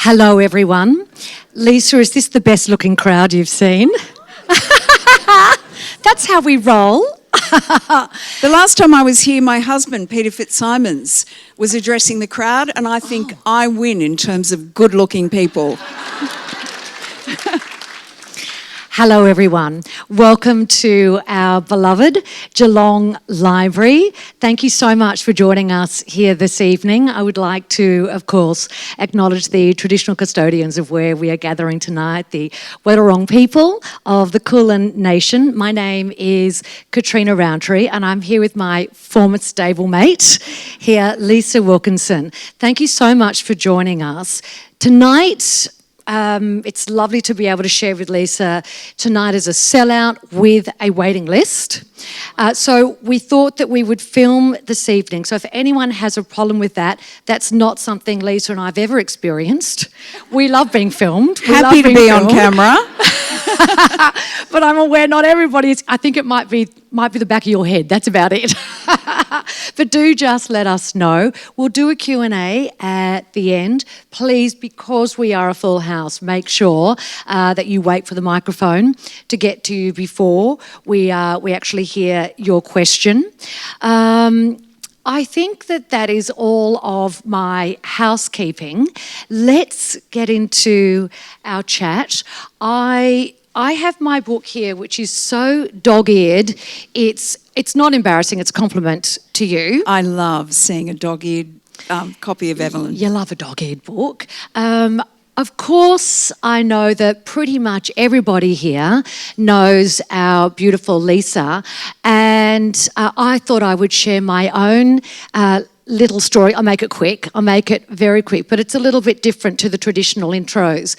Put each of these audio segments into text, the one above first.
Hello, everyone. Lisa, is this the best looking crowd you've seen? That's how we roll. The last time I was here, my husband, Peter Fitzsimons, was addressing the crowd, and I think I win in terms of good-looking people. Hello, everyone. Welcome to our beloved Geelong Library. Thank you so much for joining us here this evening. I would like to, of course, acknowledge the traditional custodians of where we are gathering tonight, the Wadawurrung people of the Kulin Nation. My name is Katrina Roundtree, and I'm here with my former stablemate here, Lisa Wilkinson. Thank you so much for joining us. Tonight, it's lovely to be able to share with Lisa. Tonight is a sellout with a waiting list. So we thought that we would film this evening. So if anyone has a problem with that, that's not something Lisa and I have ever experienced. We love being filmed. Happy to be on camera. But I'm aware not everybody is. I think it might be the back of your head. That's about it. But do just let us know. We'll do a Q&A at the end. Please, because we are a full house, make sure that you wait for the microphone to get to you before we actually hear your question. I think that is all of my housekeeping. Let's get into our chat. I have my book here, which is so dog-eared. It's not embarrassing. It's a compliment to you. I love seeing a dog-eared copy of Evelyn. You love a dog-eared book. Of course, I know that pretty much everybody here knows our beautiful Lisa, and I thought I would share my own little story. I'll make it quick. I'll make it very quick, but it's a little bit different to the traditional intros.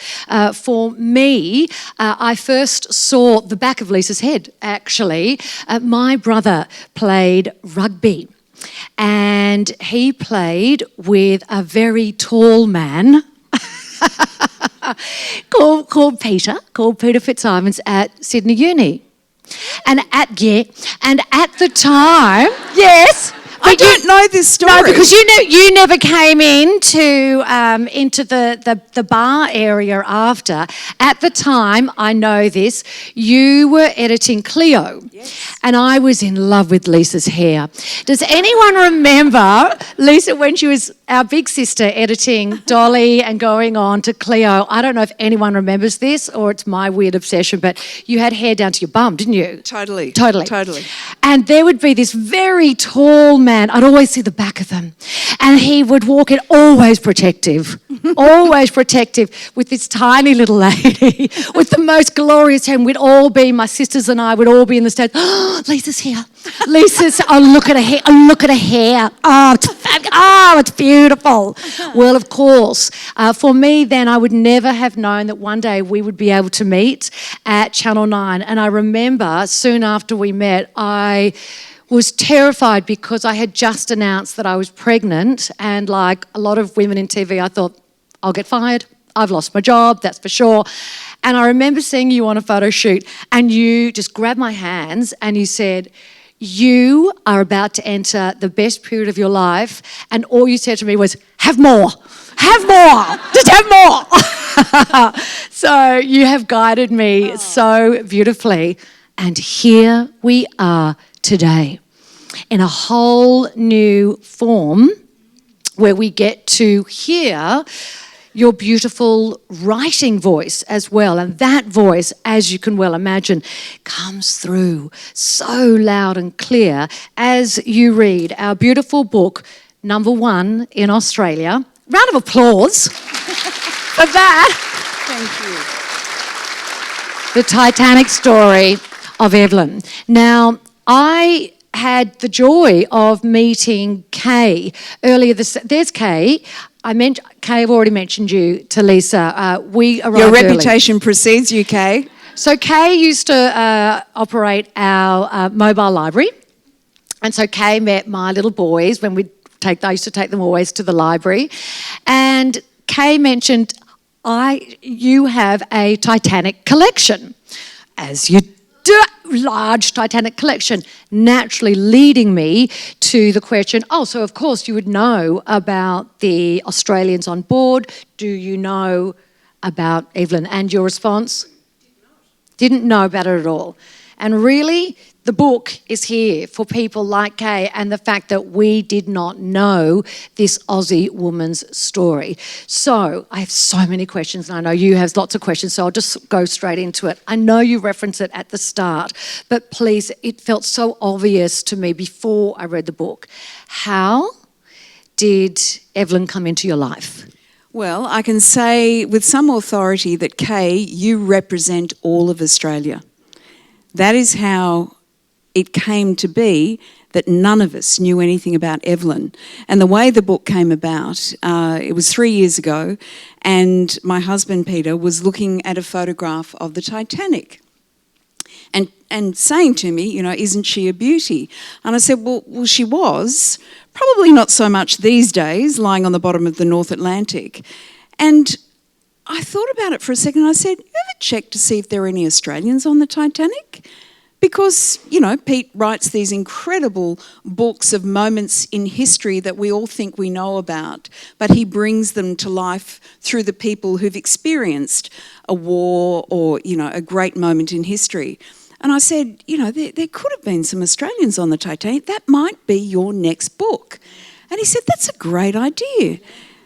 For me, I first saw the back of Lisa's head, actually. My brother played rugby, and he played with a very tall man called Peter Fitzsimons at Sydney Uni. And at the time, yes. I don't know this story. No, because you never came into the bar area after. At the time, I know this, you were editing Cleo. Yes. And I was in love with Lisa's hair. Does anyone remember Lisa when she was our big sister editing Dolly and going on to Cleo? I don't know if anyone remembers this or it's my weird obsession, but you had hair down to your bum, didn't you? Totally. And there would be this very tall man. I'd always see the back of them. And he would walk in always protective with this tiny little lady with the most glorious hair. And we'd all be, my sisters and I would all be in the stage, oh, Lisa's here. Look at her hair. Oh, look at her hair. Oh, it's beautiful. Well, of course, for me then, I would never have known that one day we would be able to meet at Channel 9. And I remember soon after we met, I was terrified because I had just announced that I was pregnant, and like a lot of women in TV, I thought, I'll get fired. I've lost my job, that's for sure. And I remember seeing you on a photo shoot, and you just grabbed my hands and you said, you are about to enter the best period of your life, and all you said to me was, have more, just have more. So you have guided me so beautifully, and here we are today in a whole new form where we get to hear your beautiful writing voice as well. And that voice, as you can well imagine, comes through so loud and clear as you read our beautiful book, #1 in Australia. Round of applause for that. Thank you. The Titanic story of Evelyn. Now, I had the joy of meeting Kay earlier there's Kay. Kay, I've already mentioned you to Lisa. We arrived Your early. reputation precedes you, Kay. So Kay used to operate our mobile library. And so Kay met my little boys when I used to take them always to the library. And Kay mentioned, you have a Titanic collection. As you do. large Titanic collection, naturally leading me to the question, so of course you would know about the Australians on board. Do you know about Evelyn? And your response? Didn't know about it at all. And really, the book is here for people like Kay and the fact that we did not know this Aussie woman's story. So I have so many questions, and I know you have lots of questions, so I'll just go straight into it. I know you reference it at the start, but please, it felt so obvious to me before I read the book. How did Evelyn come into your life? Well, I can say with some authority that, Kay, you represent all of Australia. That is how it came to be that none of us knew anything about Evelyn. And the way the book came about, it was 3 years ago, and my husband, Peter, was looking at a photograph of the Titanic and saying to me, isn't she a beauty? And I said, well, she was. Probably not so much these days, lying on the bottom of the North Atlantic. And I thought about it for a second. I said, you ever check to see if there are any Australians on the Titanic? Because, Pete writes these incredible books of moments in history that we all think we know about, but he brings them to life through the people who've experienced a war or, a great moment in history. And I said, there could have been some Australians on the Titanic. That might be your next book. And he said, that's a great idea.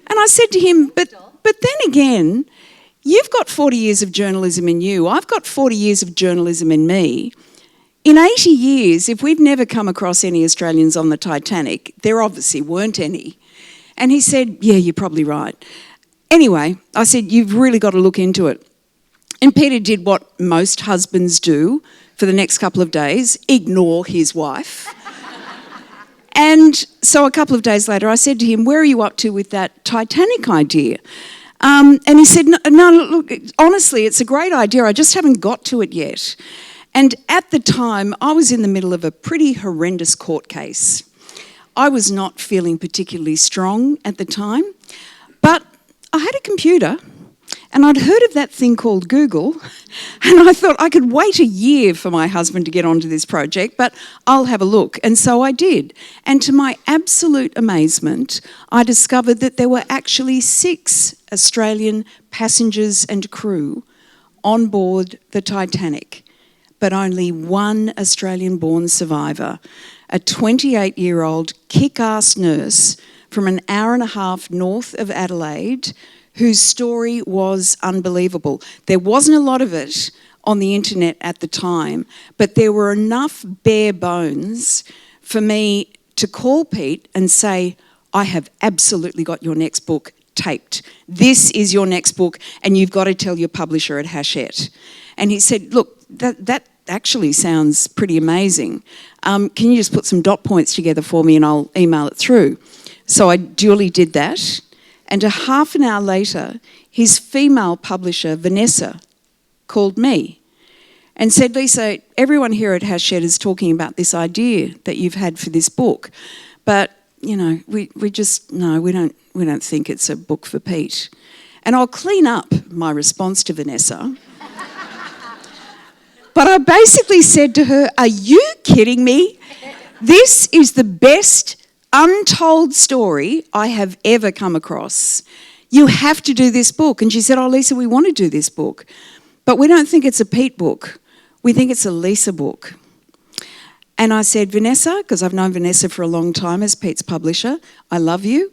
And I said to him, but then again, you've got 40 years of journalism in you. I've got 40 years of journalism in me. In 80 years, if we've never come across any Australians on the Titanic, there obviously weren't any. And he said, yeah, you're probably right. Anyway, I said, you've really got to look into it. And Peter did what most husbands do for the next couple of days, ignore his wife. And so a couple of days later, I said to him, where are you up to with that Titanic idea? And he said, no, look, honestly, it's a great idea. I just haven't got to it yet. And at the time, I was in the middle of a pretty horrendous court case. I was not feeling particularly strong at the time, but I had a computer and I'd heard of that thing called Google, and I thought I could wait a year for my husband to get onto this project, but I'll have a look. And so I did. And to my absolute amazement, I discovered that there were actually 6 Australian passengers and crew on board the Titanic, but only one Australian-born survivor, a 28-year-old kick-ass nurse from an hour and a half north of Adelaide, whose story was unbelievable. There wasn't a lot of it on the internet at the time, but there were enough bare bones for me to call Pete and say, I have absolutely got your next book taped. This is your next book, and you've got to tell your publisher at Hachette. And he said, look, that actually sounds pretty amazing. Can you just put some dot points together for me and I'll email it through? So I duly did that. And a half an hour later, his female publisher, Vanessa, called me and said, Lisa, everyone here at Hachette is talking about this idea that you've had for this book. But, we don't think it's a book for Pete. And I'll clean up my response to Vanessa. But I basically said to her, are you kidding me? This is the best untold story I have ever come across. You have to do this book. And she said, oh, Lisa, we want to do this book. But we don't think it's a Pete book. We think it's a Lisa book. And I said, Vanessa, because I've known Vanessa for a long time as Pete's publisher, I love you.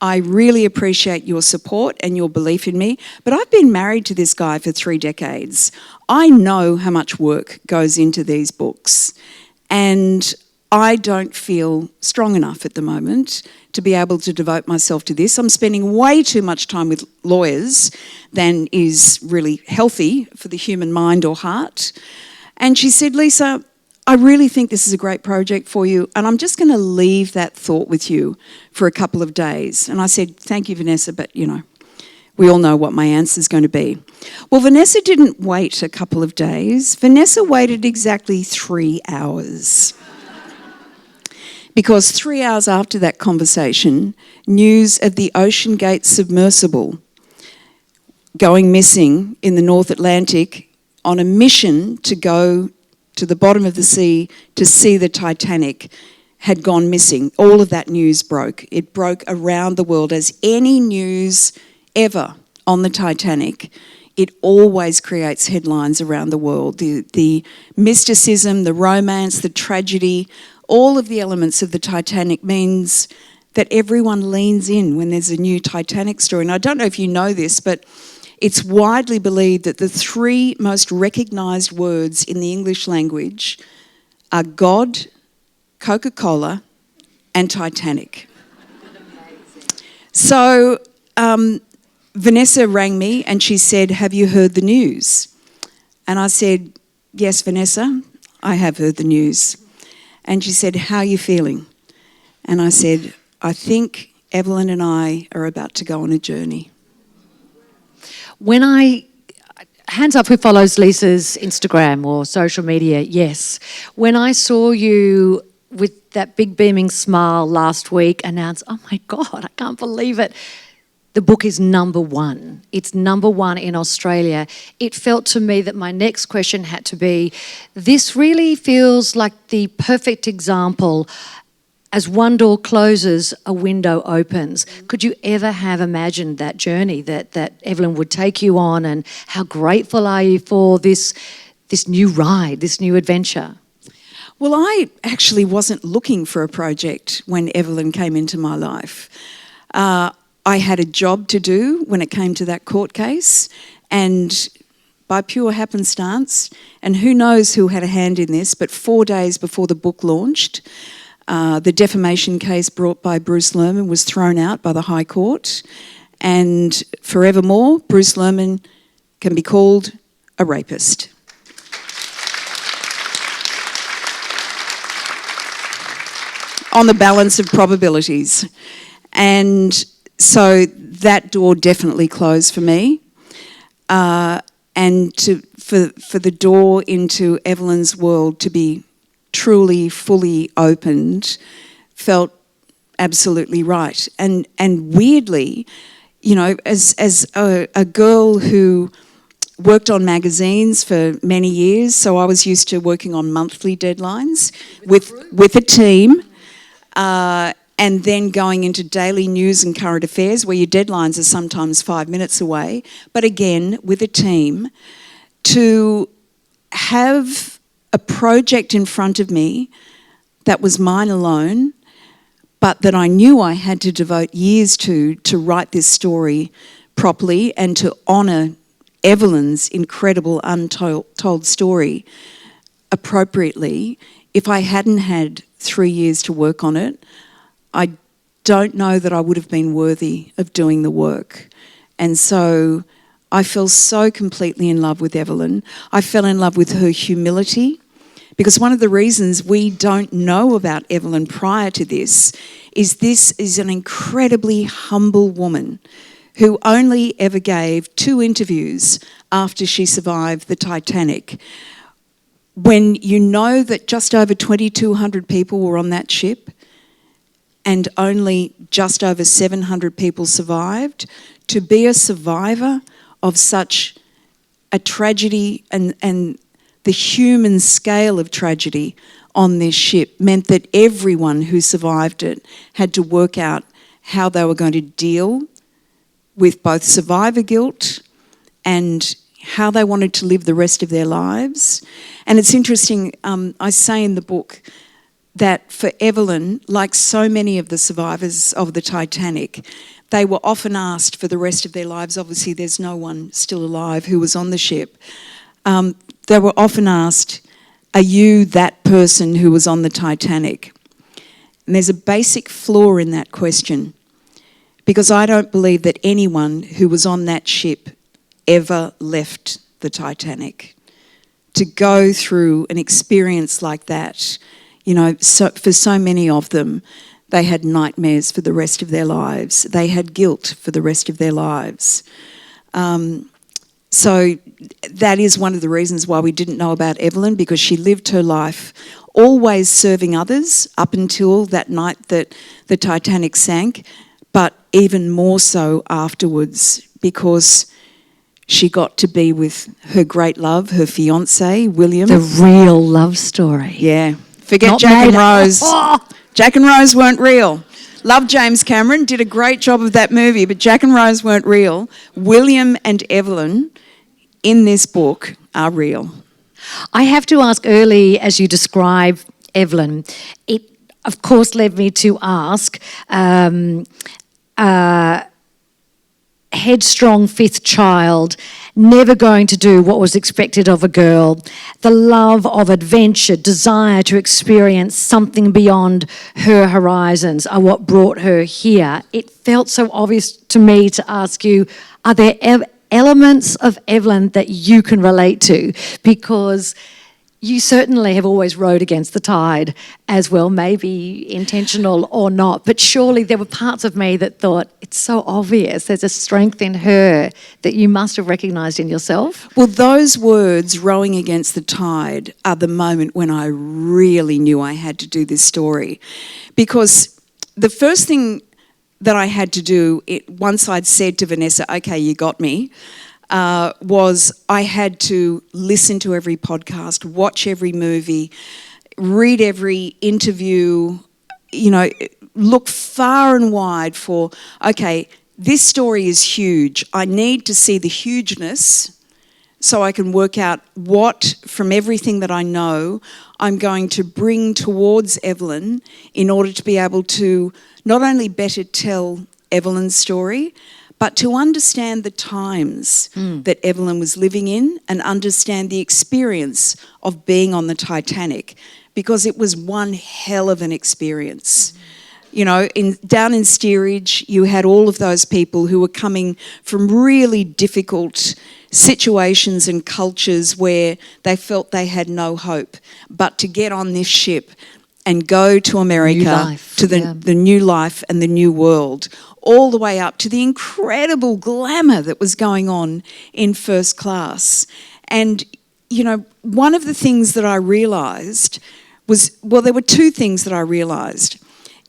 I really appreciate your support and your belief in me, but I've been married to this guy for 3 decades. I know how much work goes into these books, and I don't feel strong enough at the moment to be able to devote myself to this. I'm spending way too much time with lawyers than is really healthy for the human mind or heart. And she said, Lisa, I really think this is a great project for you, and I'm just going to leave that thought with you for a couple of days. And I said, thank you, Vanessa, but, we all know what my answer is going to be. Well, Vanessa didn't wait a couple of days. Vanessa waited exactly 3 hours. Because 3 hours after that conversation, news of the Ocean Gate submersible going missing in the North Atlantic on a mission to go to the bottom of the sea to see the Titanic had gone missing. All of that news broke. It broke around the world, as any news ever on the Titanic. It always creates headlines around the world. The mysticism, the romance, the tragedy, all of the elements of the Titanic means that everyone leans in when there's a new Titanic story. And I don't know if you know this, but it's widely believed that the three most recognised words in the English language are God, Coca-Cola and Titanic. So Vanessa rang me and she said, "Have you heard the news?" And I said, "Yes, Vanessa, I have heard the news." And she said, "How are you feeling?" And I said, "I think Evelyn and I are about to go on a journey." Hands up who follows Lisa's Instagram or social media, yes. When I saw you with that big beaming smile last week announce, "Oh my God, I can't believe it. The book is number one. It's number one in Australia." It felt to me that my next question had to be, this really feels like the perfect example. As one door closes, a window opens. Could you ever have imagined that journey that Evelyn would take you on, and how grateful are you for this new ride, this new adventure? Well, I actually wasn't looking for a project when Evelyn came into my life. I had a job to do when it came to that court case, and by pure happenstance, and who knows who had a hand in this, but 4 days before the book launched, the defamation case brought by Bruce Lerman was thrown out by the High Court, and forevermore, Bruce Lerman can be called a rapist. On the balance of probabilities. And so that door definitely closed for me. And for the door into Evelyn's world to be truly, fully opened felt absolutely right. And weirdly, you know, as a girl who worked on magazines for many years, so I was used to working on monthly deadlines with a team, and then going into daily news and current affairs where your deadlines are sometimes 5 minutes away, but again, with a team, to have a project in front of me that was mine alone, but that I knew I had to devote years to write this story properly and to honour Evelyn's incredible untold story appropriately. If I hadn't had 3 years to work on it, I don't know that I would have been worthy of doing the work. And so I fell so completely in love with Evelyn. I fell in love with her humility, because one of the reasons we don't know about Evelyn prior to this is an incredibly humble woman who only ever gave 2 interviews after she survived the Titanic. When you know that just over 2,200 people were on that ship and only just over 700 people survived, to be a survivor of such a tragedy and the human scale of tragedy on this ship meant that everyone who survived it had to work out how they were going to deal with both survivor guilt and how they wanted to live the rest of their lives. And it's interesting, I say in the book that for Evelyn, like so many of the survivors of the Titanic, they were often asked for the rest of their lives. Obviously, there's no one still alive who was on the ship. They were often asked, "Are you that person who was on the Titanic?" And there's a basic flaw in that question, because I don't believe that anyone who was on that ship ever left the Titanic. To go through an experience like that, you know, for so many of them, they had nightmares for the rest of their lives. They had guilt for the rest of their lives. So that is one of the reasons why we didn't know about Evelyn, because she lived her life always serving others up until that night that the Titanic sank, but even more so afterwards, because She got to be with her great love, her fiancé, William. The real love story. Yeah. Forget Not Jack and made up. Rose. Oh. Jack and Rose weren't real. Love James Cameron, did a great job of that movie, but Jack and Rose weren't real. William and Evelyn in this book are real. I have to ask early, as you describe Evelyn, it of course led me to ask, headstrong fifth child, never going to do what was expected of a girl, the love of adventure, desire to experience something beyond her horizons are what brought her here. It felt so obvious to me to ask you, are there elements of Evelyn that you can relate to? Because you certainly have always rowed against the tide as well, maybe intentional or not, but surely there were parts of me that thought, it's so obvious, there's a strength in her that you must have recognised in yourself. Well, those words, rowing against the tide, are the moment when I really knew I had to do this story. Because the first thing that I had to do, once I'd said to Vanessa, okay, you got me, was I had to listen to every podcast, watch every movie, read every interview, look far and wide for, okay, this story is huge. I need to see the hugeness so I can work out what, from everything that I know, I'm going to bring towards Evelyn in order to be able to not only better tell Evelyn's story, but to understand the times that Evelyn was living in and understand the experience of being on the Titanic, because it was one hell of an experience. Down in steerage, you had all of those people who were coming from really difficult situations and cultures where they felt they had no hope. But to get on this ship and go to America, to the new life and the new world, all the way up to the incredible glamour that was going on in first class. And, one of the things that I realised was, well, there were two things that I realised.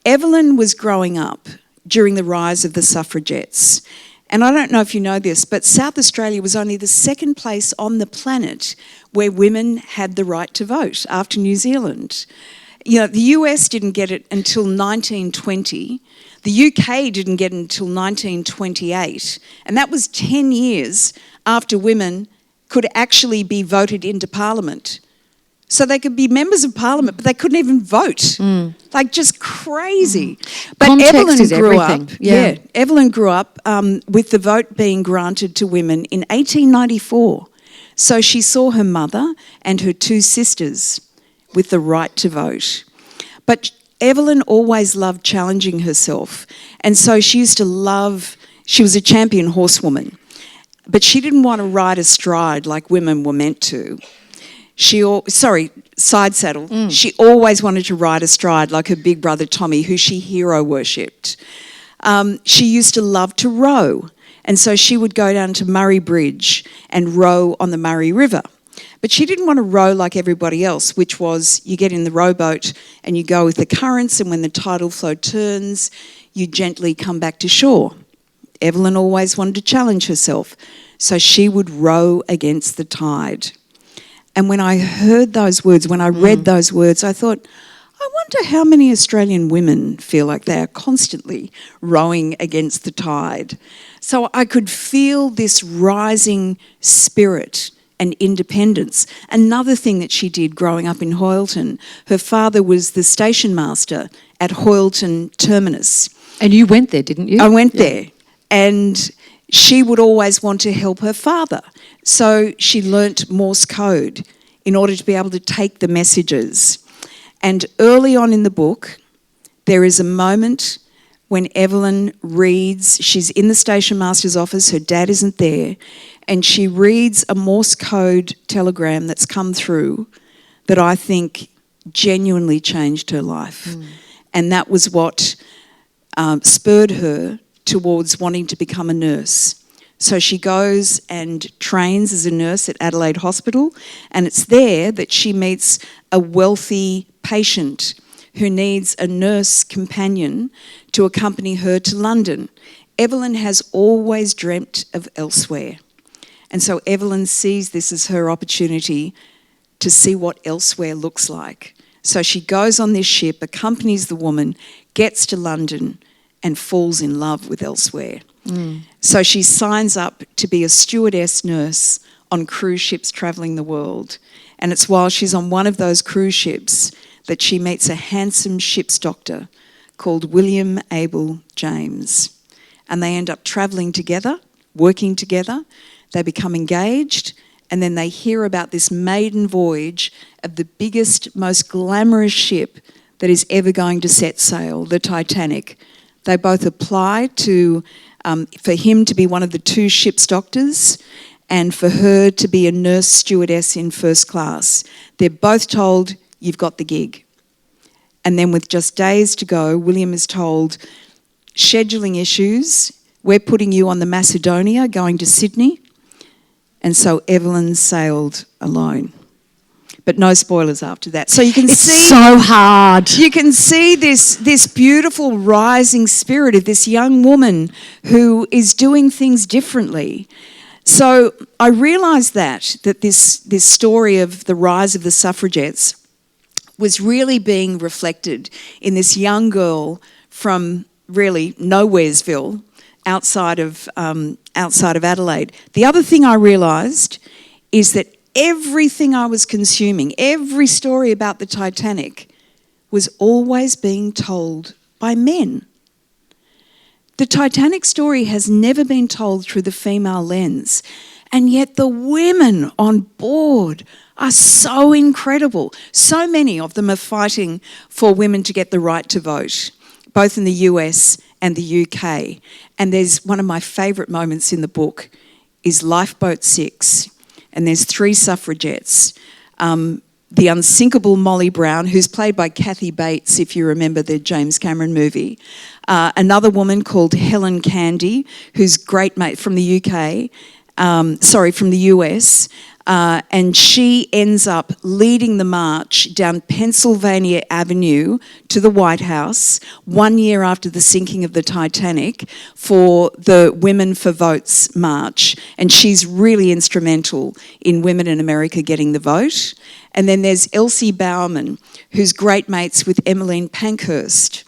Evelyn was growing up during the rise of the suffragettes. And I don't know if you know this, but South Australia was only the second place on the planet where women had the right to vote after New Zealand. The US didn't get it until 1920. The UK didn't get it until 1928. And that was 10 years after women could actually be voted into Parliament. So they could be members of Parliament, but they couldn't even vote. Like, just crazy. But Context Evelyn is grew everything. up. Evelyn grew up with the vote being granted to women in 1894. So she saw her mother and her two sisters with the right to vote. But Evelyn always loved challenging herself. And so she was a champion horsewoman. But she didn't want to ride astride like women were meant to. Side saddle. She always wanted to ride astride like her big brother Tommy, who she hero worshipped. She used to love to row. And so she would go down to Murray Bridge and row on the Murray River. But she didn't want to row like everybody else, which was you get in the rowboat and you go with the currents, and when the tidal flow turns, you gently come back to shore. Evelyn always wanted to challenge herself, so she would row against the tide. And when I heard those words, when I read those words, I thought, I wonder how many Australian women feel like they are constantly rowing against the tide. So I could feel this rising spirit and independence. Another thing that she did growing up in Hoyleton, her father was the station master at Hoyleton Terminus. And you went there, didn't you? I went there. And she would always want to help her father. So she learnt Morse code in order to be able to take the messages. And early on in the book, there is a moment when Evelyn reads, she's in the station master's office, her dad isn't there, and she reads a Morse code telegram that's come through that I think genuinely changed her life. And that was what spurred her towards wanting to become a nurse. So she goes and trains as a nurse at Adelaide Hospital, and it's there that she meets a wealthy patient who needs a nurse companion to accompany her to London. Evelyn has always dreamt of elsewhere. And so Evelyn sees this as her opportunity to see what elsewhere looks like. So she goes on this ship, accompanies the woman, gets to London and falls in love with elsewhere. So she signs up to be a stewardess nurse on cruise ships travelling the world. And it's while she's on one of those cruise ships that she meets a handsome ship's doctor called William Abel James. And they end up travelling together, working together. They become engaged, and then they hear about this maiden voyage of the biggest, most glamorous ship that is ever going to set sail, the Titanic. They both apply to for him to be one of the two ship's doctors and for her to be a nurse stewardess in first class. They're both told, you've got the gig. And then with just days to go, William is told, scheduling issues, we're putting you on the Macedonia going to Sydney. And so Evelyn sailed alone. But no spoilers after that. So you can see... It's so hard. You can see this beautiful rising spirit of this young woman who is doing things differently. So I realised that this story of the rise of the suffragettes was really being reflected in this young girl from really Nowheresville, outside of Adelaide. The other thing I realised is that everything I was consuming, every story about the Titanic, was always being told by men. The Titanic story has never been told through the female lens, and yet the women on board are so incredible. So many of them are fighting for women to get the right to vote, both in the US and the UK. And there's one of my favourite moments in the book is Lifeboat 6, and there's 3 suffragettes. The unsinkable Molly Brown, who's played by Kathy Bates, if you remember the James Cameron movie. Another woman called Helen Candy, who's great mate from the UK, from the US. And she ends up leading the march down Pennsylvania Avenue to the White House 1 year after the sinking of the Titanic for the Women for Votes march. And she's really instrumental in women in America getting the vote. And then there's Elsie Bowerman, who's great mates with Emmeline Pankhurst.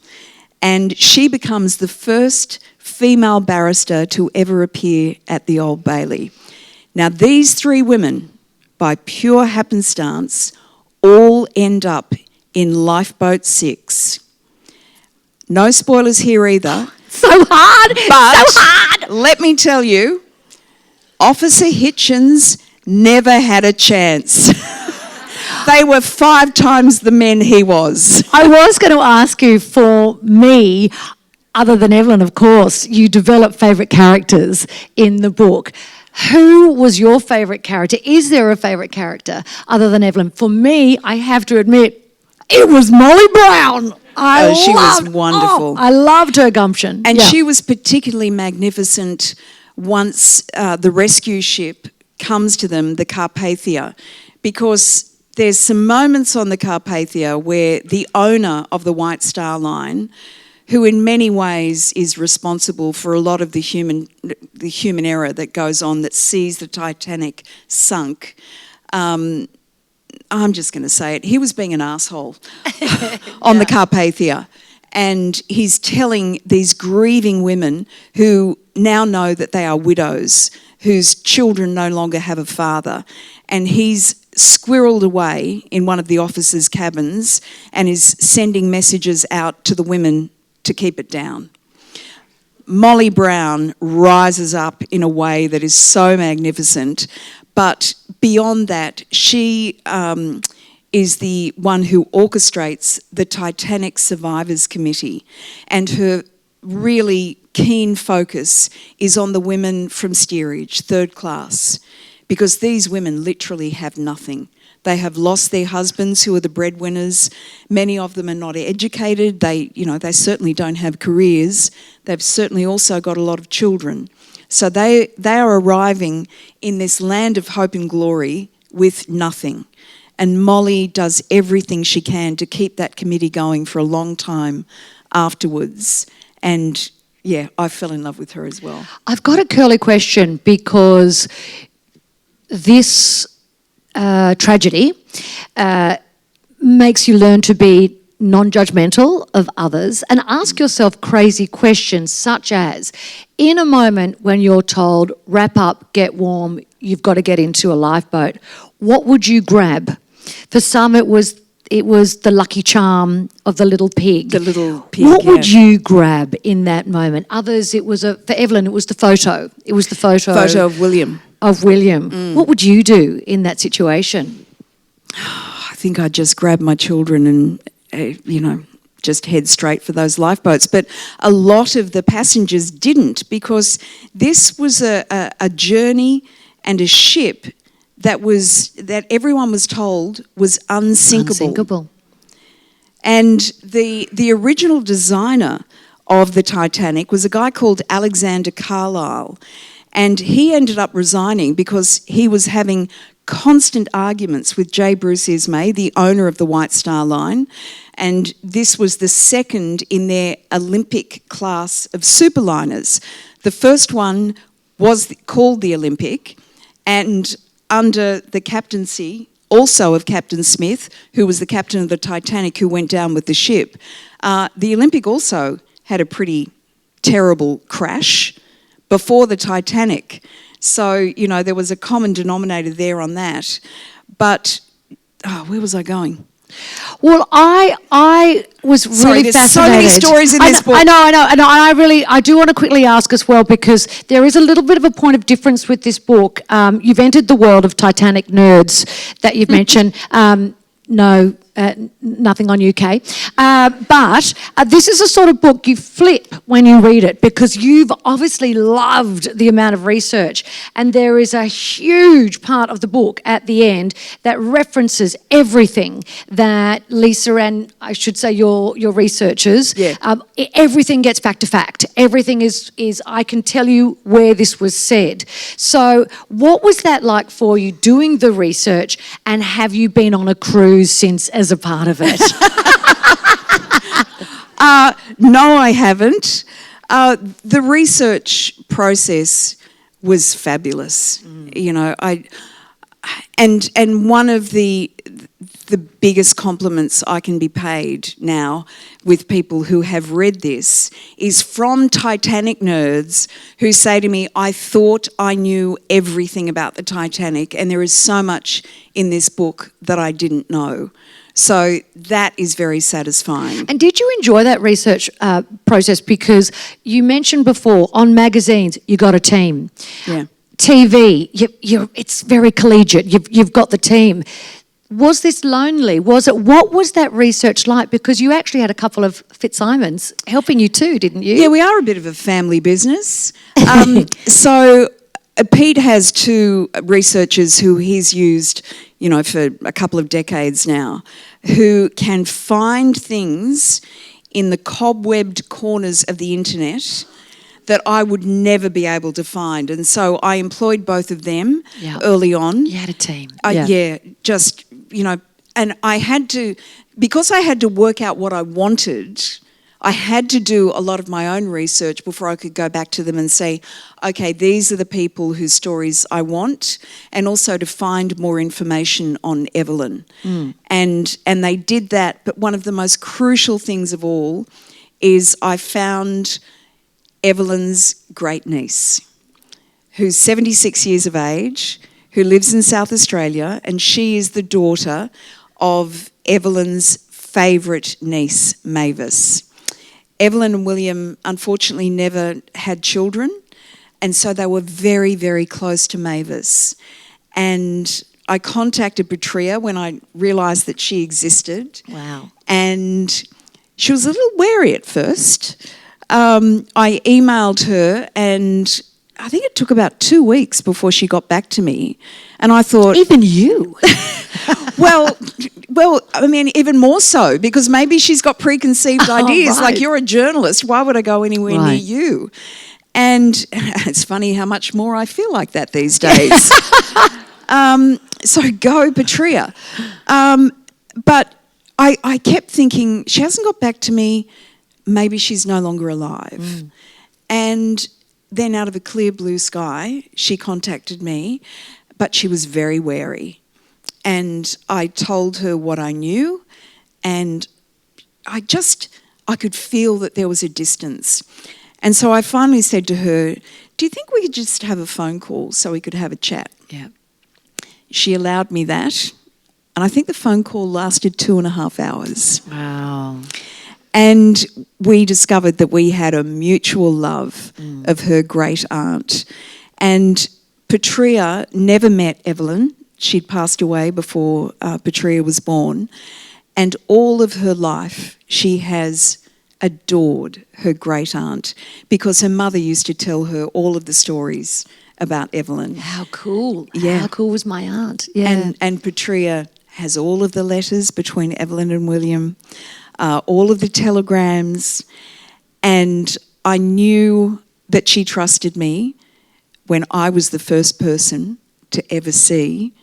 And she becomes the first female barrister to ever appear at the Old Bailey. Now, these 3 women, by pure happenstance, all end up in Lifeboat 6. No spoilers here either. So hard! But so hard! Let me tell you, Officer Hitchens never had a chance. They were 5 times the men he was. I was going to ask you, for me, other than Evelyn, of course, you develop favourite characters in the book. Who was your favourite character? Is there a favourite character other than Evelyn? For me, I have to admit, it was Molly Brown. She was wonderful. I loved her gumption. And she was particularly magnificent once the rescue ship comes to them, the Carpathia, because there's some moments on the Carpathia where the owner of the White Star Line, who in many ways is responsible for a lot of the human error that goes on that sees the Titanic sunk. I'm just going to say it. He was being an asshole on the Carpathia. And he's telling these grieving women who now know that they are widows, whose children no longer have a father. And he's squirreled away in one of the officers' cabins and is sending messages out to the women to keep it down. Molly Brown rises up in a way that is so magnificent, but beyond that, she is the one who orchestrates the Titanic Survivors Committee, and her really keen focus is on the women from steerage, third class, because these women literally have nothing. They have lost their husbands, who are the breadwinners. Many of them are not educated. They certainly don't have careers. They've certainly also got a lot of children. So they are arriving in this land of hope and glory with nothing. And Molly does everything she can to keep that committee going for a long time afterwards. And yeah, I fell in love with her as well. I've got a curly question, because this tragedy makes you learn to be non-judgmental of others and ask yourself crazy questions such as, in a moment when you're told, wrap up, get warm, you've got to get into a lifeboat, what would you grab? For some it was the lucky charm of the little pig. The little pig, What would you grab in that moment? Others, for Evelyn, it was the photo. It was the photo of William. Of William. What would you do in that situation? I think I'd just grab my children and, just head straight for those lifeboats. But a lot of the passengers didn't, because this was a journey and a ship that everyone was told was unsinkable. Unsinkable. And the original designer of the Titanic was a guy called Alexander Carlisle, and he ended up resigning because he was having constant arguments with J. Bruce Ismay, the owner of the White Star Line, and this was the second in their Olympic class of superliners. The first one was called the Olympic, and under the captaincy also of Captain Smith, who was the captain of the Titanic who went down with the ship, the Olympic also had a pretty terrible crash before the Titanic. So, there was a common denominator there on that. But, where was I going? Well, I was really fascinated. There's so many stories in this book. I know. And I do want to quickly ask as well, because there is a little bit of a point of difference with this book. You've entered the world of Titanic nerds that you've mentioned. No, nothing on UK. But this is a sort of book you flip when you read it, because you've obviously loved the amount of research, and there is a huge part of the book at the end that references everything that Lisa and I should say your researchers, everything gets back to fact. Everything is I can tell you where this was said. So what was that like for you doing the research, and have you been on a cruise since as a part of it? No, I haven't. The research process was fabulous. And one of the biggest compliments I can be paid now with people who have read this is from Titanic nerds who say to me, I thought I knew everything about the Titanic, and there is so much in this book that I didn't know. So that is very satisfying. And did you enjoy that research process? Because you mentioned before, on magazines, you got a team. Yeah. TV, it's very collegiate. You've got the team. Was this lonely? What was that research like? Because you actually had a couple of Fitzsimons helping you too, didn't you? Yeah, we are a bit of a family business. So Pete has two researchers who he's used, for a couple of decades now, who can find things in the cobwebbed corners of the internet that I would never be able to find. And so I employed both of them early on. You had a team. And I had to, because I had to work out what I wanted, I had to do a lot of my own research before I could go back to them and say, okay, these are the people whose stories I want, and also to find more information on Evelyn. And they did that, but one of the most crucial things of all is I found Evelyn's great niece, who's 76 years of age, who lives in South Australia, and she is the daughter of Evelyn's favourite niece, Mavis. Evelyn and William unfortunately never had children, and so they were very, very close to Mavis. And I contacted Petria when I realised that she existed. Wow. And she was a little wary at first. I emailed her, and I think it took about 2 weeks before she got back to me. And I thought... Even you? Well, I mean, even more so, because maybe she's got preconceived ideas. Right. Like, you're a journalist. Why would I go anywhere near you? And it's funny how much more I feel like that these days. So go, Petria. But I kept thinking, she hasn't got back to me. Maybe she's no longer alive. And then out of a clear blue sky, she contacted me. but she was very wary. And I told her what I knew, and I could feel that there was a distance. And so I finally said to her, do you think we could just have a phone call so we could have a chat? Yeah. She allowed me that, and I think the phone call lasted 2.5 hours. Wow. And we discovered that we had a mutual love of her great aunt. And Petrea never met Evelyn. She'd passed away before Petrea was born. And all of her life, she has adored her great aunt because her mother used to tell her all of the stories about Evelyn. How cool. Yeah. How cool was my aunt? Yeah. And Petrea has all of the letters between Evelyn and William, all of the telegrams, and I knew that she trusted me when I was the first person to ever see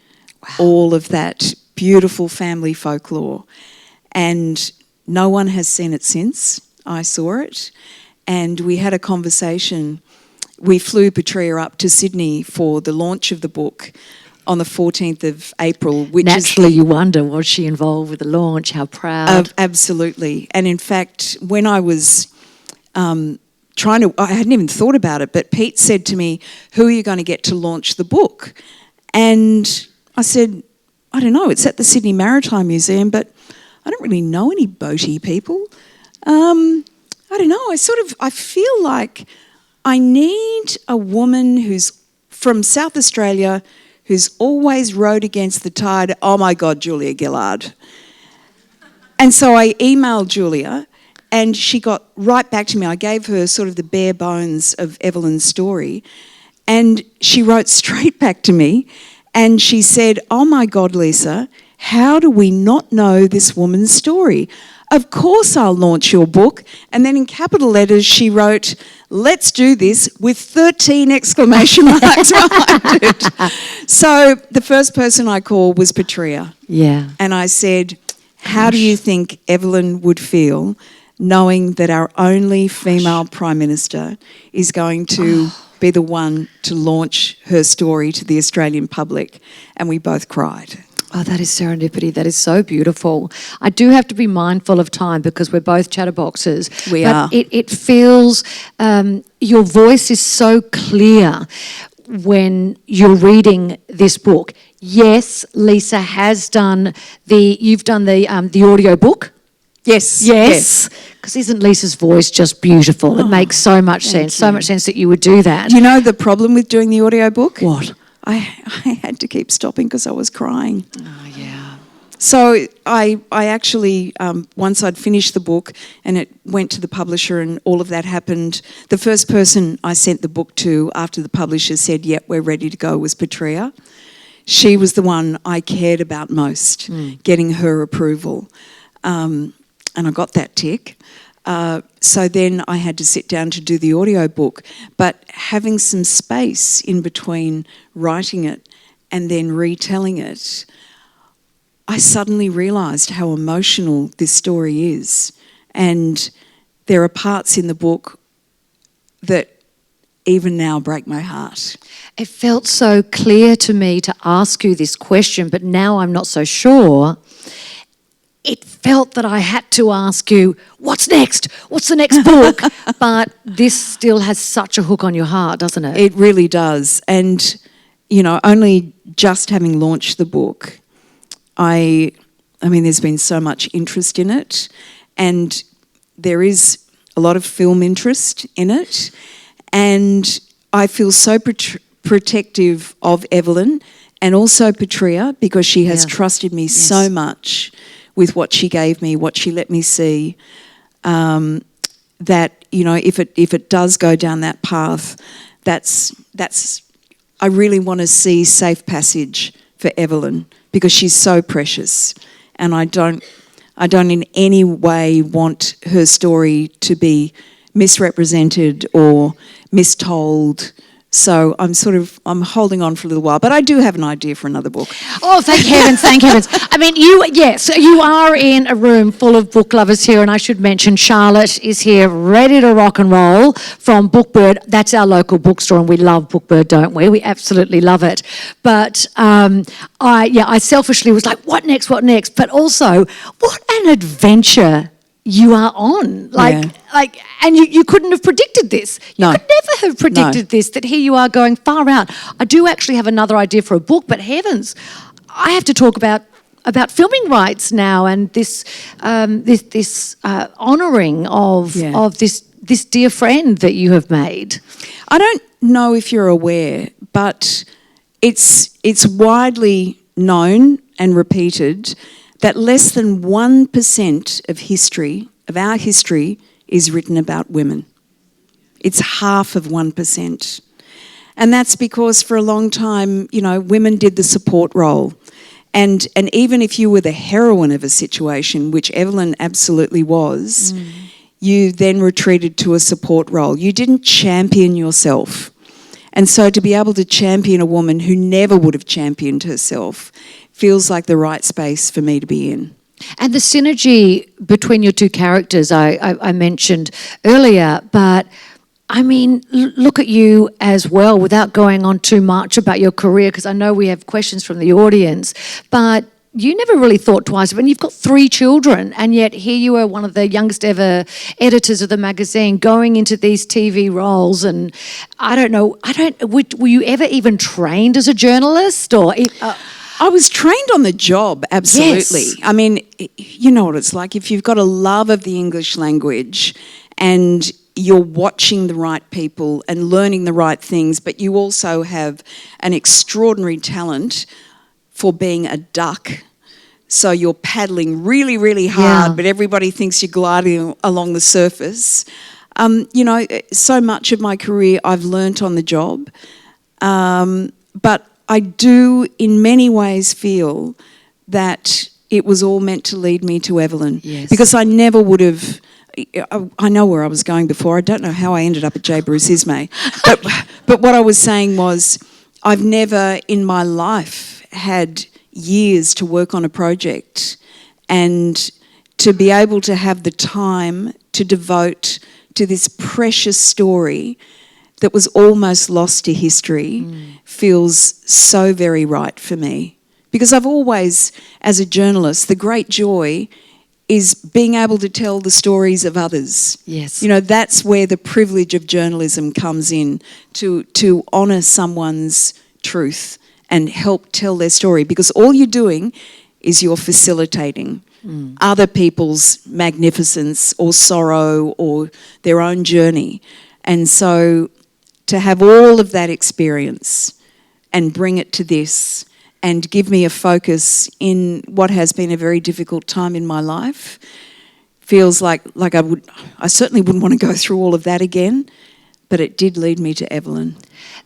all of that beautiful family folklore. And no one has seen it since I saw it. And we had a conversation. We flew Petrea up to Sydney for the launch of the book on the 14th of April. Which Naturally, you wonder, was she involved with the launch? How proud. Absolutely. And in fact, when I was I hadn't even thought about it, but Pete said to me, who are you going to get to launch the book? And I said, I don't know, it's at the Sydney Maritime Museum, but I don't really know any boaty people. I don't know, I feel like I need a woman who's from South Australia, who's always rowed against the tide. Oh my God, Julia Gillard. And so I emailed Julia, and she got right back to me. I gave her sort of the bare bones of Evelyn's story, and she wrote straight back to me, and she said, oh my God, Lisa, how do we not know this woman's story? Of course I'll launch your book. And then in capital letters she wrote, let's do this, with 13 exclamation marks behind it. So the first person I called was Petrea. Yeah. And I said, how do you think Evelyn would feel knowing that our only female Prime Minister is going to be the one to launch her story to the Australian public? And we both cried. Oh, that is serendipity. That is so beautiful. I do have to be mindful of time because we're both chatterboxes. We are. It feels, your voice is so clear when you're reading this book. Yes, Lisa has done you've done the audio book. Yes. Yes. Because isn't Lisa's voice just beautiful? It makes so much sense. So much sense that you would do that. Do you know the problem with doing the audio book? What? I had to keep stopping because I was crying. Oh, yeah. So I actually, once I'd finished the book and it went to the publisher and all of that happened, the first person I sent the book to after the publisher said, yep, we're ready to go, was Petrea. She was the one I cared about most, getting her approval. And I got that tick. So then I had to sit down to do the audio book, but having some space in between writing it and then retelling it, I suddenly realised how emotional this story is. And there are parts in the book that even now break my heart. It felt so clear to me to ask you this question, but now I'm not so sure. It felt that I had to ask you, what's next? What's the next book? But this still has such a hook on your heart, doesn't it? It really does. And, you know, only just having launched the book, I mean, there's been so much interest in it, and there is a lot of film interest in it. And I feel so protective of Evelyn and also Petrea because she has trusted me so much with what she gave me, what she let me see, that, you know, if it does go down that path, that's I really want to see safe passage for Evelyn because she's so precious, and I don't in any way want her story to be misrepresented or mistold. So I'm holding on for a little while, but I do have an idea for another book. Oh, thank heavens, thank heavens. I mean, you are in a room full of book lovers here, and I should mention Charlotte is here ready to rock and roll from Bookbird. That's our local bookstore, and we love Bookbird, don't we? We absolutely love it. But I selfishly was like, what next? But also, what an adventure you are on. And you couldn't have predicted this. You could never have predicted this, that here you are going far out. I do actually have another idea for a book, but heavens, I have to talk about filming rights now and this honouring of this dear friend that you have made. I don't know if you're aware, but it's widely known and repeated that less than 1% of our history is written about women. It's half of 1%. And that's because for a long time, women did the support role. And even if you were the heroine of a situation, which Evelyn absolutely was, you then retreated to a support role. You didn't champion yourself. And so to be able to champion a woman who never would have championed herself feels like the right space for me to be in. And the synergy between your two characters I mentioned earlier, but I mean, look at you as well, without going on too much about your career, because I know we have questions from the audience, but you never really thought twice. I mean, you've got 3 children, and yet here you are, one of the youngest ever editors of the magazine, going into these TV roles. And I don't know, were you ever even trained as a journalist? Or I was trained on the job, absolutely. Yes. I mean, you know what it's like. If you've got a love of the English language and you're watching the right people and learning the right things, but you also have an extraordinary talent for being a duck. So you're paddling really, really hard, but everybody thinks you're gliding along the surface. So much of my career I've learnt on the job. But I do in many ways feel that it was all meant to lead me to Evelyn. Yes. Because I never would have... I know where I was going before. I don't know how I ended up at J. Bruce Ismay. But what I was saying was I've never in my life had years to work on a project, and to be able to have the time to devote to this precious story that was almost lost to history feels so very right for me. Because I've always, as a journalist, the great joy is being able to tell the stories of others. Yes. That's where the privilege of journalism comes in, to honour someone's truth and help tell their story. Because all you're doing is you're facilitating other people's magnificence or sorrow or their own journey. And so to have all of that experience and bring it to this and give me a focus in what has been a very difficult time in my life feels like I certainly wouldn't want to go through all of that again, but it did lead me to Evelyn.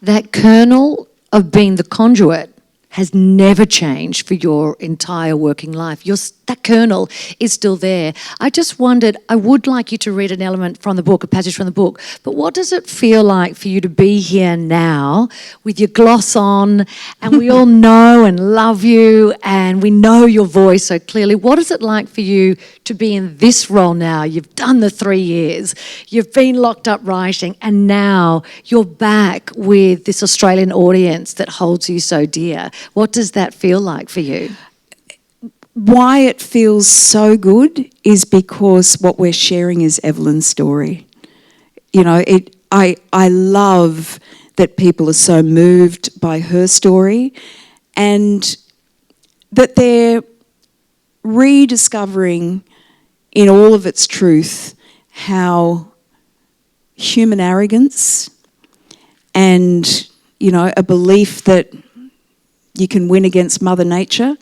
That kernel of being the conduit has never changed for your entire working life. That kernel is still there. I just wondered, I would like you to read an element from the book, a passage from the book, but what does it feel like for you to be here now with your gloss on, and we all know and love you and we know your voice so clearly? What is it like for you to be in this role now? You've done the 3 years, you've been locked up writing, and now you're back with this Australian audience that holds you so dear. What does that feel like for you? Why it feels so good is because what we're sharing is Evelyn's story. I love that people are so moved by her story, and that they're rediscovering in all of its truth how human arrogance and, a belief that you can win against Mother Nature.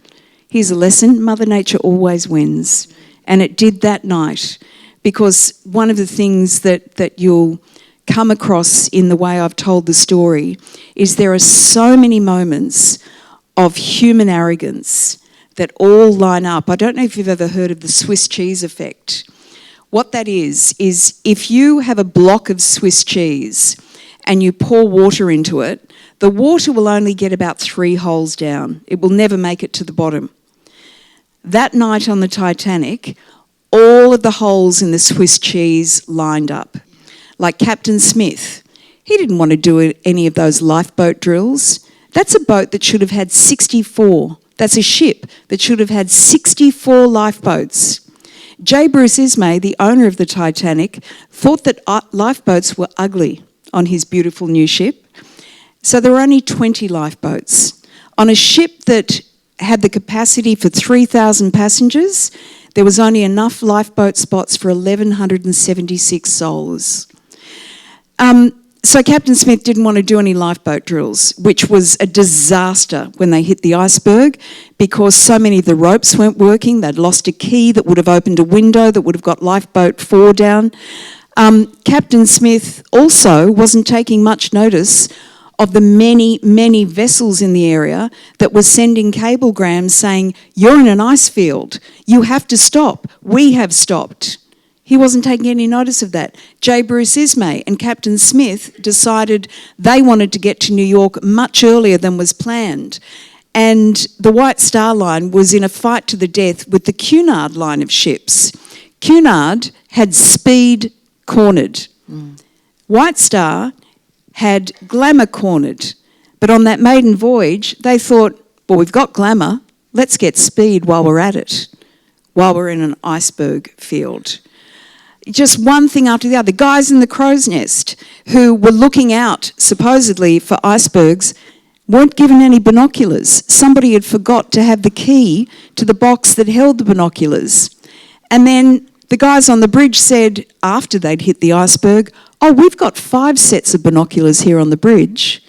Here's a lesson: Mother Nature always wins. And it did that night, because one of the things that you'll come across in the way I've told the story is there are so many moments of human arrogance that all line up. I don't know if you've ever heard of the Swiss cheese effect. What that is if you have a block of Swiss cheese and you pour water into it, the water will only get about 3 holes down. It will never make it to the bottom. That night on the Titanic, all of the holes in the Swiss cheese lined up. Like Captain Smith, he didn't want to do any of those lifeboat drills. That's a boat that should have had 64. That's a ship that should have had 64 lifeboats. J. Bruce Ismay, the owner of the Titanic, thought that lifeboats were ugly on his beautiful new ship. So there were only 20 lifeboats. On a ship that had the capacity for 3,000 passengers, there was only enough lifeboat spots for 1,176 souls. So Captain Smith didn't want to do any lifeboat drills, which was a disaster when they hit the iceberg because so many of the ropes weren't working. They'd lost a key that would have opened a window that would have got lifeboat 4 down. Captain Smith also wasn't taking much notice of the many, many vessels in the area that were sending cablegrams saying, "You're in an ice field. You have to stop. We have stopped." He wasn't taking any notice of that. J. Bruce Ismay and Captain Smith decided they wanted to get to New York much earlier than was planned. And the White Star Line was in a fight to the death with the Cunard line of ships. Cunard had speed cornered. White Star had glamour cornered. But on that maiden voyage, they thought, well, we've got glamour. Let's get speed while we're at it, while we're in an iceberg field. Just one thing after the other. Guys in the crow's nest who were looking out, supposedly, for icebergs, weren't given any binoculars. Somebody had forgot to have the key to the box that held the binoculars. And then the guys on the bridge said, after they'd hit the iceberg, "Oh, we've got 5 sets of binoculars here on the bridge."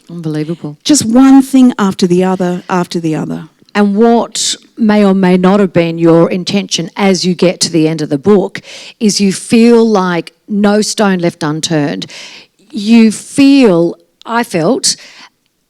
Unbelievable. Just one thing after the other, after the other. And what may or may not have been your intention as you get to the end of the book is you feel like no stone left unturned. You feel, I felt,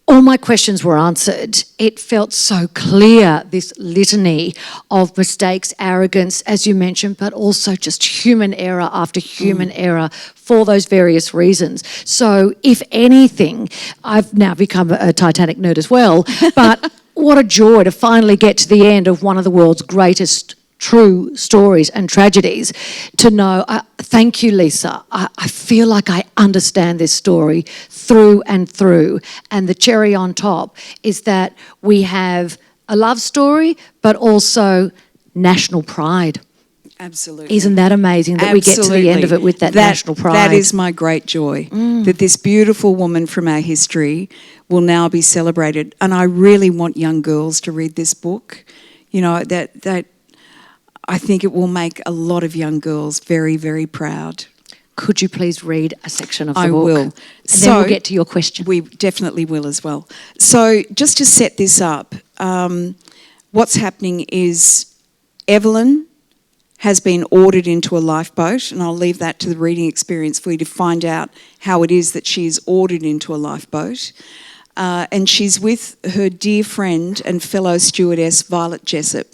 all my questions were answered. It felt so clear, this litany of mistakes, arrogance, as you mentioned, but also just human error after human error for those various reasons. So if anything, I've now become a Titanic nerd as well, but what a joy to finally get to the end of one of the world's greatest true stories and tragedies, to know, thank you, Lisa. I feel like I understand this story through and through. And the cherry on top is that we have a love story, but also national pride. Absolutely. Isn't that amazing that we get to the end of it with that national pride? That is my great joy, that this beautiful woman from our history will now be celebrated. And I really want young girls to read this book. You know, that I think it will make a lot of young girls very, very proud. Could you please read a section of the book? I will. And then we'll get to your question. We definitely will as well. So just to set this up, what's happening is Evelyn has been ordered into a lifeboat, and I'll leave that to the reading experience for you to find out how it is that she is ordered into a lifeboat. And she's with her dear friend and fellow stewardess, Violet Jessup.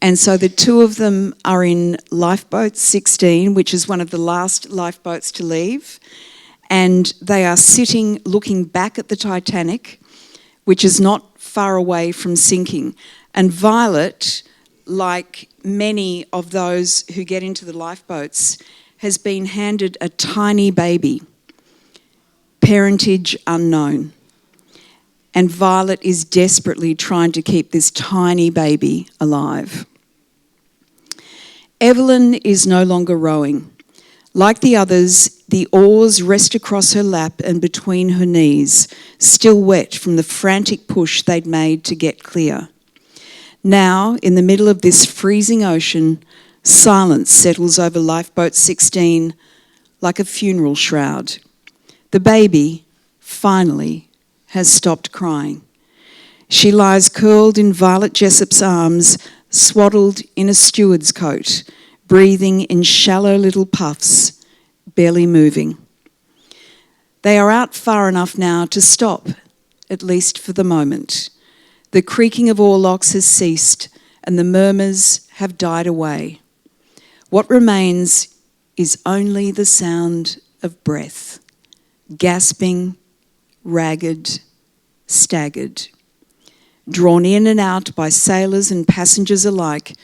And so the two of them are in lifeboat 16, which is one of the last lifeboats to leave. And they are sitting looking back at the Titanic, which is not far away from sinking. And Violet, like many of those who get into the lifeboats, has been handed a tiny baby, parentage unknown. And Violet is desperately trying to keep this tiny baby alive. Evelyn is no longer rowing. Like the others, the oars rest across her lap and between her knees, still wet from the frantic push they'd made to get clear. Now, in the middle of this freezing ocean, silence settles over lifeboat 16 like a funeral shroud. The baby, finally, has stopped crying. She lies curled in Violet Jessup's arms, swaddled in a steward's coat, breathing in shallow little puffs, barely moving. They are out far enough now to stop, at least for the moment. The creaking of oarlocks has ceased and the murmurs have died away. What remains is only the sound of breath, gasping, ragged, staggered, drawn in and out by sailors and passengers alike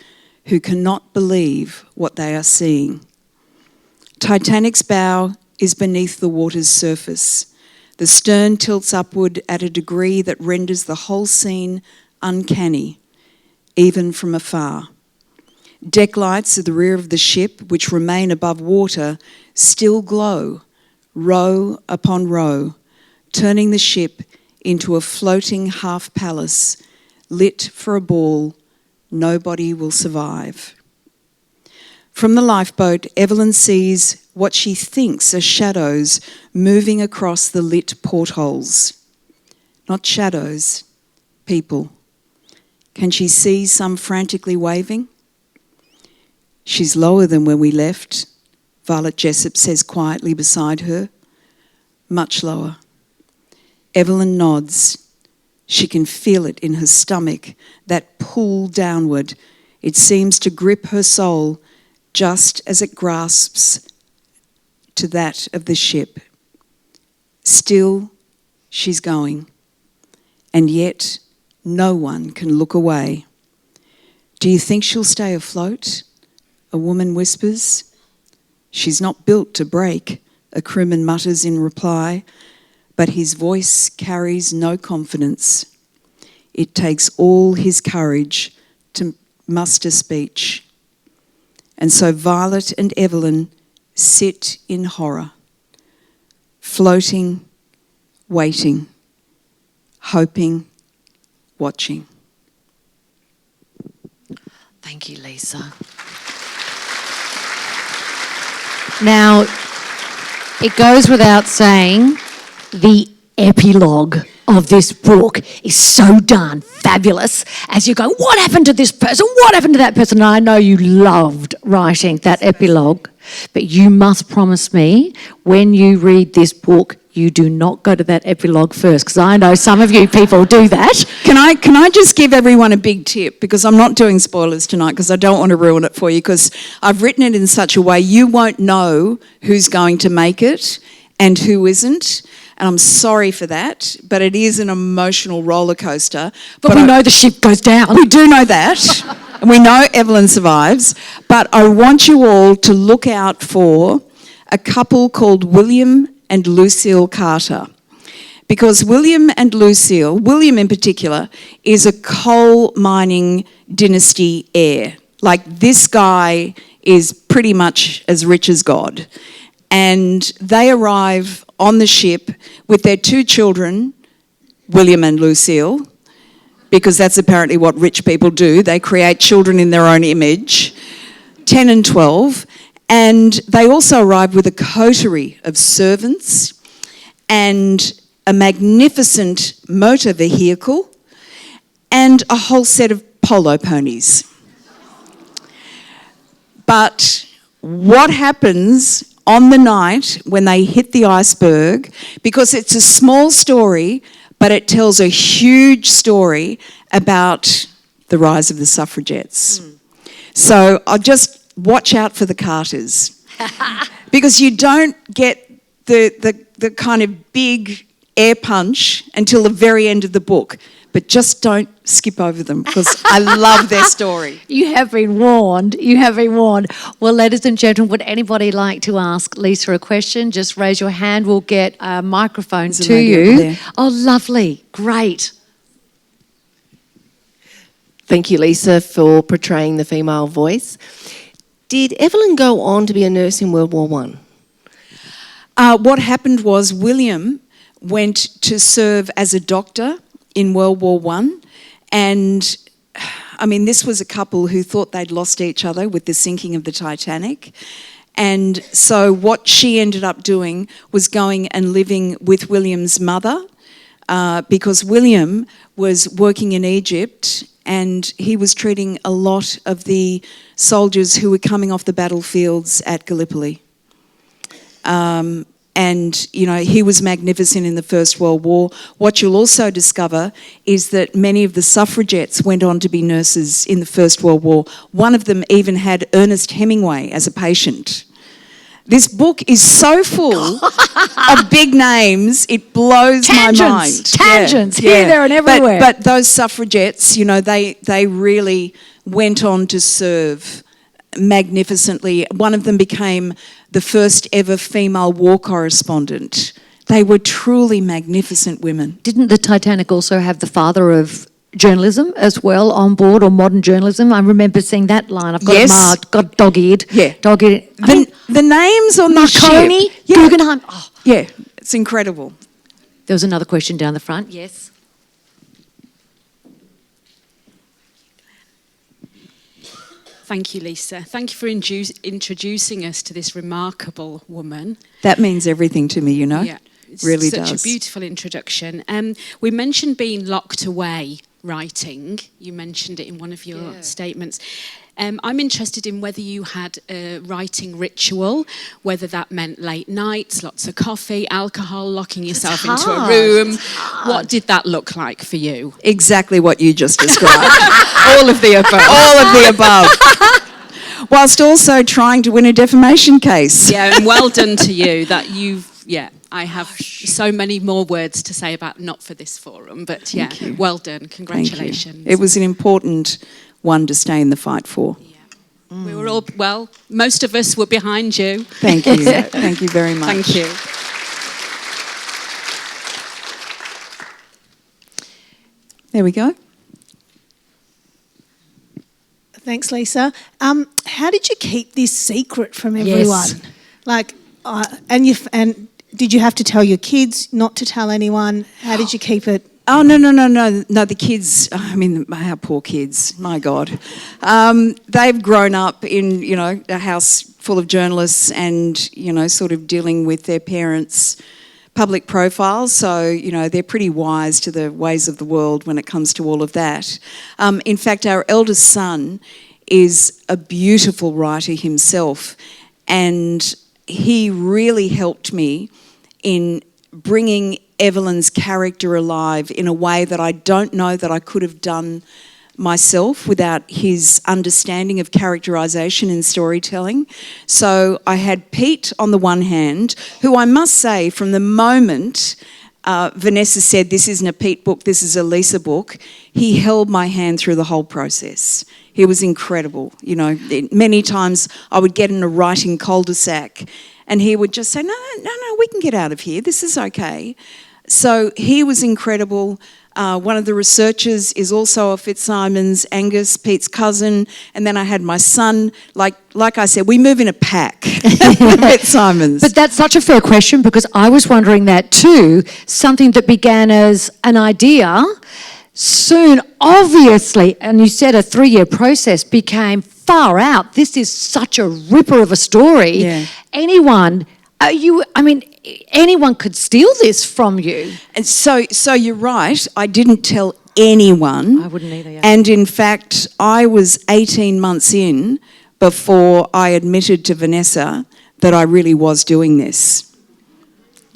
who cannot believe what they are seeing. Titanic's bow is beneath the water's surface. The stern tilts upward at a degree that renders the whole scene uncanny, even from afar. Deck lights at the rear of the ship, which remain above water, still glow, row upon row, turning the ship into a floating half-palace, lit for a ball nobody will survive. From the lifeboat, Evelyn sees what she thinks are shadows moving across the lit portholes. Not shadows, people. Can she see some frantically waving? She's lower than when we left, Violet Jessup says quietly beside her. Much lower. Evelyn nods. She can feel it in her stomach, that pull downward. It seems to grip her soul just as it grasps to that of the ship. Still, she's going. And yet, no one can look away. Do you think she'll stay afloat? A woman whispers. She's not built to break, a crewman mutters in reply, but his voice carries no confidence. It takes all his courage to muster speech. And so Violet and Evelyn sit in horror, floating, waiting, hoping, watching. Thank you, Lisa. Now, it goes without saying, the epilogue of this book is so darn fabulous as you go, what happened to this person? What happened to that person? And I know you loved writing that epilogue, but you must promise me when you read this book, you do not go to that epilogue first, because I know some of you people do that. Can I just give everyone a big tip? Because I'm not doing spoilers tonight because I don't want to ruin it for you, because I've written it in such a way you won't know who's going to make it and who isn't. And I'm sorry for that, but it is an emotional roller coaster. But we know the ship goes down. We do know that. And we know Evelyn survives. But I want you all to look out for a couple called William and Lucille Carter. Because William and Lucille, William in particular, is a coal mining dynasty heir. Like, this guy is pretty much as rich as God. And they arrive on the ship with their two children, William and Lucille, because that's apparently what rich people do. They create children in their own image, 10 and 12. And they also arrive with a coterie of servants and a magnificent motor vehicle and a whole set of polo ponies. But what happens on the night when they hit the iceberg, because it's a small story, but it tells a huge story about the rise of the suffragettes. So I'll just watch out for the Carters, because you don't get the kind of big air punch until the very end of the book. But just don't skip over them, because I love their story. You have been warned. You have been warned. Well, ladies and gentlemen, would anybody like to ask Lisa a question? Just raise your hand. We'll get a microphone to you. Oh, lovely. Great. Thank you, Lisa, for portraying the female voice. Did Evelyn go on to be a nurse in World War One? What happened was William went to serve as a doctor in World War One, and I mean, this was a couple who thought they'd lost each other with the sinking of the Titanic. And so what she ended up doing was going and living with William's mother, because William was working in Egypt and he was treating a lot of the soldiers who were coming off the battlefields at Gallipoli. And, you know, he was magnificent in the First World War. What you'll also discover is that many of the suffragettes went on to be nurses in the First World War. One of them even had Ernest Hemingway as a patient. This book is so full of big names, it blows my mind. Tangents, here, there and everywhere. But those suffragettes, you know, they really went on to serve magnificently. One of them became the first ever female war correspondent. They were truly magnificent women. Didn't the Titanic also have the father of journalism as well on board, or modern journalism? I remember seeing that line. I've got it marked, got dog-eared. Yeah. Dog-eared. The names on the Marconi, ship. Yeah. Guggenheim. Oh. Yeah, it's incredible. There was another question down the front. Yes. Thank you, Lisa. Thank you for introducing us to this remarkable woman. That means everything to me, you know. Yeah, it's really such does. a beautiful introduction. We mentioned being locked away writing. You mentioned it in one of your statements. I'm interested in whether you had a writing ritual, whether that meant late nights, lots of coffee, alcohol, locking yourself into a room. What did that look like for you? Exactly what you just described. All of the above. All of the above. Whilst also trying to win a defamation case. Yeah, and well done to you that I have so many more words to say about, not for this forum, but well done. Congratulations. It was an important one to stay in the fight for. Yeah. We were all, most of us were behind you. Thank you. Thank you very much. Thank you. There we go. Thanks, Lisa. How did you keep this secret from everyone? Yes. Like, and did you have to tell your kids not to tell anyone? How did you keep it? Oh, no, the kids, I mean, our poor kids, my God. They've grown up in, you know, a house full of journalists and, you know, sort of dealing with their parents' public profiles. So, you know, they're pretty wise to the ways of the world when it comes to all of that. In fact, our eldest son is a beautiful writer himself, and he really helped me in bringing Evelyn's character alive in a way that I don't know that I could have done myself without his understanding of characterisation in storytelling. So I had Pete on the one hand, who I must say from the moment Vanessa said, this isn't a Pete book, this is a Lisa book, he held my hand through the whole process. He was incredible. You know, many times I would get in a writing cul-de-sac and he would just say, no, we can get out of here, this is okay. So he was incredible. One of the researchers is also a Fitzsimons, Angus, Pete's cousin, and then I had my son. Like I said, we move in a pack, Fitzsimons. But that's such a fair question, because I was wondering that too. Something that began as an idea, soon, obviously, and you said a 3-year process, became far out. This is such a ripper of a story. Yeah. Anyone could steal this from you. And so you're right, I didn't tell anyone. I wouldn't either, yeah. And in fact, I was 18 months in before I admitted to Vanessa that I really was doing this.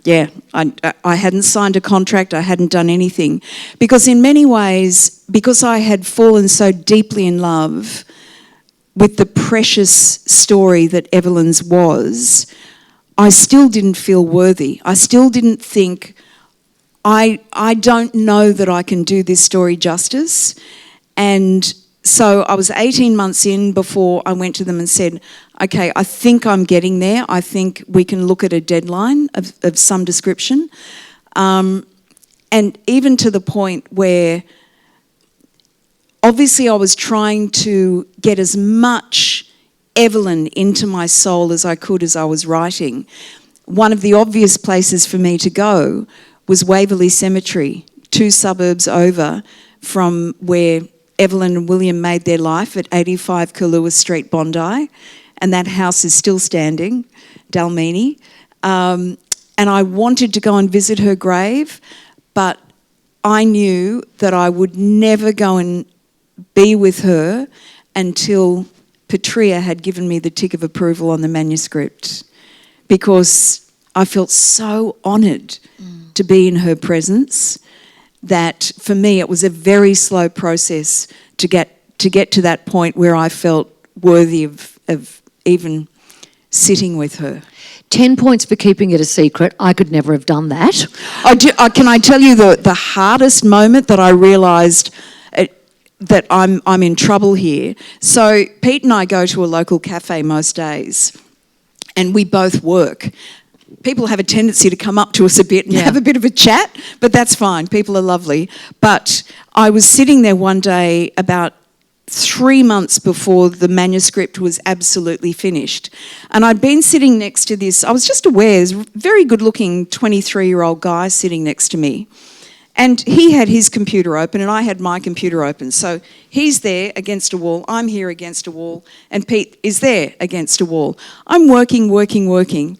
Yeah, I hadn't signed a contract, I hadn't done anything. Because in many ways, because I had fallen so deeply in love with the precious story that Evelyn's was, I still didn't feel worthy. I still didn't think, I don't know that I can do this story justice. And so I was 18 months in before I went to them and said, okay, I think I'm getting there. I think we can look at a deadline of some description. And even to the point where obviously I was trying to get as much Evelyn into my soul as I could as I was writing. One of the obvious places for me to go was Waverley Cemetery, 2 suburbs over from where Evelyn and William made their life at 85 Kahlua Street, Bondi, and that house is still standing, Dalmini. And I wanted to go and visit her grave, but I knew that I would never go and be with her until Patria had given me the tick of approval on the manuscript, because I felt so honoured to be in her presence that for me it was a very slow process to get to that point where I felt worthy of even sitting with her. 10 points for keeping it a secret. I could never have done that. Can I tell you the hardest moment that I realised that I'm in trouble here? So Pete and I go to a local cafe most days, and we both work. People have a tendency to come up to us a bit and have a bit of a chat, but that's fine. People are lovely. But I was sitting there one day about 3 months before the manuscript was absolutely finished. And I'd been sitting next to this, I was just aware, there's a very good-looking 23-year-old guy sitting next to me. And he had his computer open and I had my computer open. So he's there against a wall, I'm here against a wall, and Pete is there against a wall. I'm working.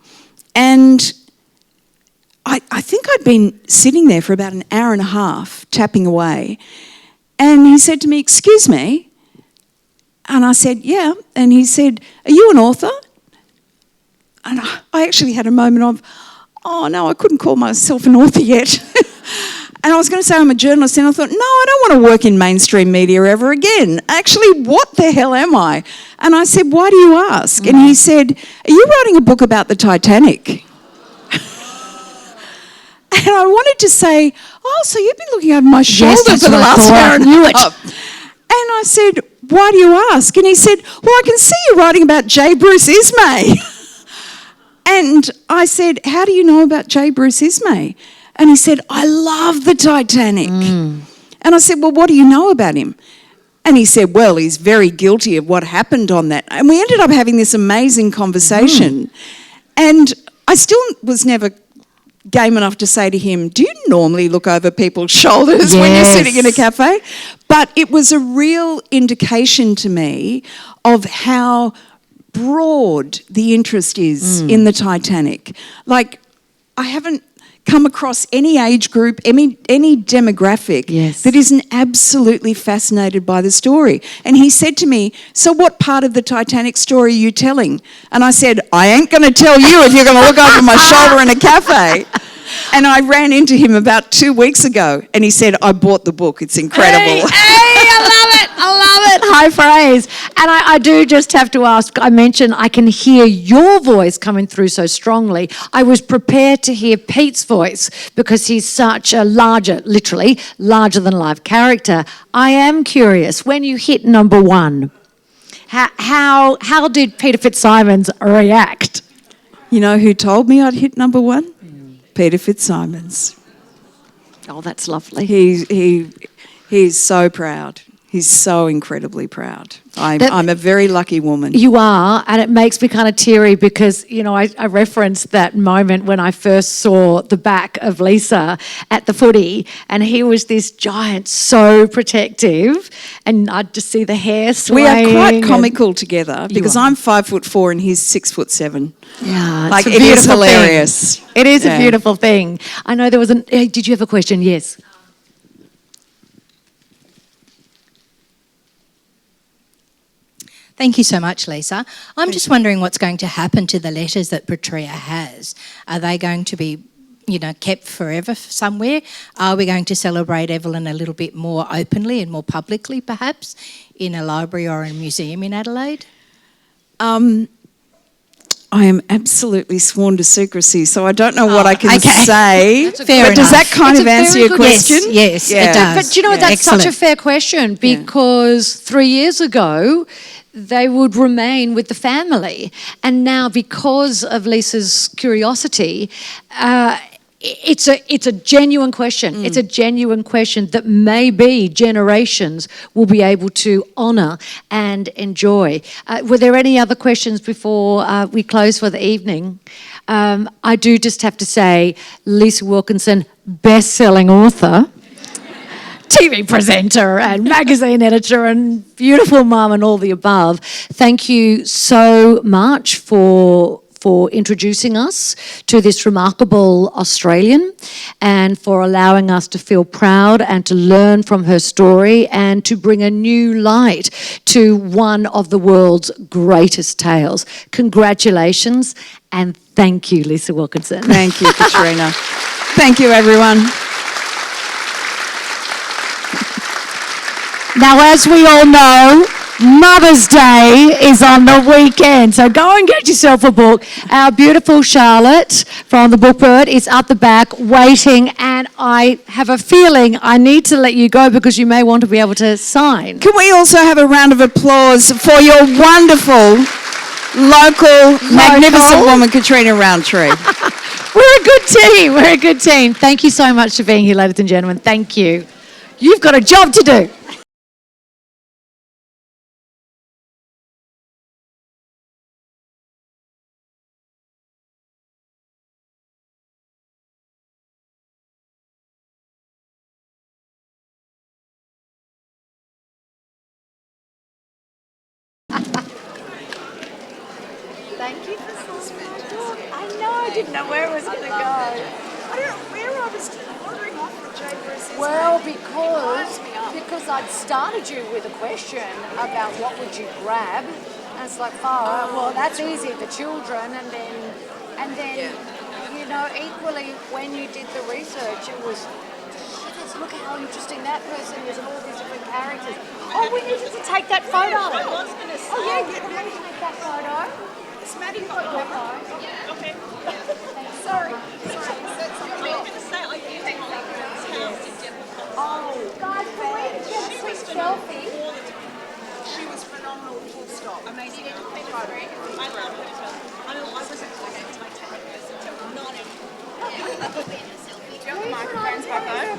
And I think I'd been sitting there for about an hour and a half, tapping away. And he said to me, "Excuse me?" And I said, "Yeah." And he said, "Are you an author?" And I actually had a moment of, oh no, I couldn't call myself an author yet. And I was going to say I'm a journalist, and I thought, no, I don't want to work in mainstream media ever again. Actually, what the hell am I? And I said, "Why do you ask?" And he said, "Are you writing a book about the Titanic?" And I wanted to say, "Oh, so you've been looking over my shoulder for the last hour and a half." And I said, "Why do you ask?" And he said, "Well, I can see you're writing about J. Bruce Ismay." And I said, "How do you know about J. Bruce Ismay?" And he said, "I love the Titanic." And I said, "Well, what do you know about him?" And he said, "Well, he's very guilty of what happened on that." And we ended up having this amazing conversation. And I still was never game enough to say to him, "Do you normally look over people's shoulders when you're sitting in a cafe?" But it was a real indication to me of how broad the interest is in the Titanic. Like, I haven't come across any age group, any demographic that isn't absolutely fascinated by the story. And he said to me, "So what part of the Titanic story are you telling?" And I said, "I ain't going to tell you if you're going to look over my shoulder in a cafe." And I ran into him about 2 weeks ago, and he said, "I bought the book. It's incredible." Hey, I love it. High praise. And I do just have to ask, I mentioned I can hear your voice coming through so strongly. I was prepared to hear Pete's voice because he's such a literally larger than life character. I am curious, when you hit number one, how did Peter Fitzsimons react? You know who told me I'd hit number one? Peter Fitzsimons. Oh, that's lovely. He's so proud. He's so incredibly proud. I'm a very lucky woman. You are, and it makes me kind of teary because, you know, I referenced that moment when I first saw the back of Lisa at the footy, and he was this giant, so protective, and I'd just see the hair swaying. We are quite comical together because I'm 5'4" and he's 6'7". Yeah, like it is hilarious. It is a beautiful thing. I know there was did you have a question? Yes. Thank you so much, Lisa. I'm just wondering what's going to happen to the letters that Petrea has. Are they going to be, kept forever somewhere? Are we going to celebrate Evelyn a little bit more openly and more publicly, perhaps, in a library or a museum in Adelaide? I am absolutely sworn to secrecy, so I don't know what I can say. Fair enough. Does that kind of answer your question? Yes, it does. But do you know, that's such a fair question because 3 years ago, they would remain with the family. And now, because of Lisa's curiosity, it's a genuine question. It's a genuine question that maybe generations will be able to honour and enjoy. Were there any other questions before we close for the evening? I do just have to say, Lisa Wilkinson, best-selling author, TV presenter and magazine editor and beautiful mum and all the above. Thank you so much for introducing us to this remarkable Australian and for allowing us to feel proud and to learn from her story and to bring a new light to one of the world's greatest tales. Congratulations and thank you, Lisa Wilkinson. Thank you, Katrina. Thank you, everyone. Now, as we all know, Mother's Day is on the weekend, so go and get yourself a book. Our beautiful Charlotte from the Bookbird is up the back waiting, and I have a feeling I need to let you go because you may want to be able to sign. Can we also have a round of applause for your wonderful, local, magnificent woman, Katrina Roundtree? We're a good team. We're a good team. Thank you so much for being here, ladies and gentlemen. Thank you. You've got a job to do. Thank you for signing my book. I know, I didn't know where it was going to go. I don't know where I was wandering off with Jay Bruce's Well, because I'd started you with a question about what would you grab, and it's like, well, that's easy, the children, and then, you know, equally when you did the research, it was, look at how interesting that person is and all these different characters. Oh, we needed to take that photo. I was going to say. Oh yeah, can we take that photo? It's Maddie got your phone. Okay. Sorry. Oh, guys, can we get a quick selfie? She was phenomenal, full stop. Amazing. I wasn't going to take it. Do you have the microphones back there?